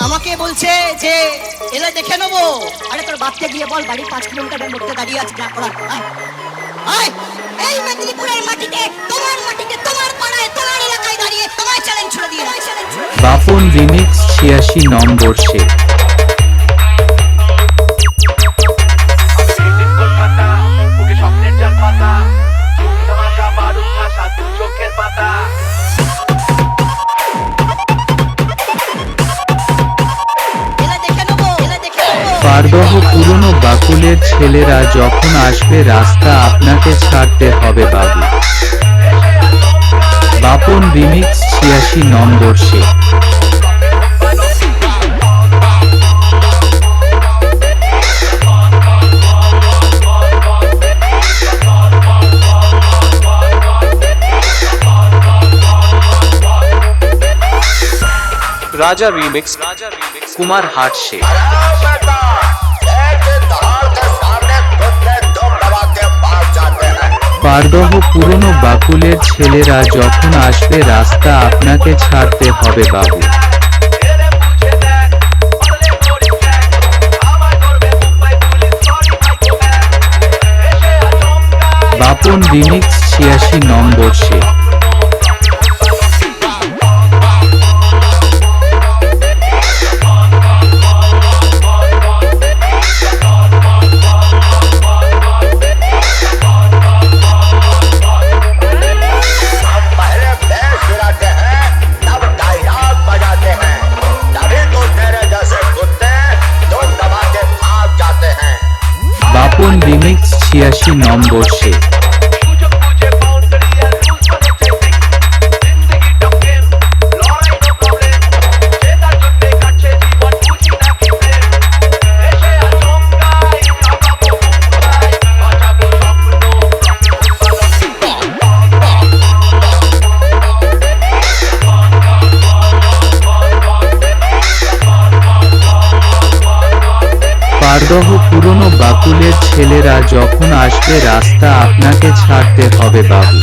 আমাকে বলছে যে এলে দেখে নেবো। আরে তোর বাপকে গিয়ে বল বাড়ির 5 কিলোমিটারের মধ্যে দাঁড়িয়ে আছে, যা করার। আয় এই মেদিনীপুরের মাটিতে, তোমার পাড়ায়, তোমার এলাকায় দাঁড়িয়ে তোমায় চ্যালেঞ্জ ছুড়ে দিয়ে। বাপন রিমিক্স 86 নম্বর সে। পারদহ পুরনো বাকুলের ছেলেরা যখন আসবে রাস্তা আপনাকে ছাড়তে হবে বাবু। বাপন রিমিক্স 86 নম্বর সে। राजा रीमिक्स कुमार हाट से। পারদহ পুরনো বাকুলের ছেলেরা যখন আসবে রাস্তা আপনাকে ছাড়তে হবে বাবু। বাপন রিমিক্স 86 নম্বর সে। বাপন রিমিক্স 86 নম্বর সে। পারদহ পুরনো বাকুলের ছেলেরা যখন আসবে রাস্তা আপনাকে ছাড়তে হবে বাবু।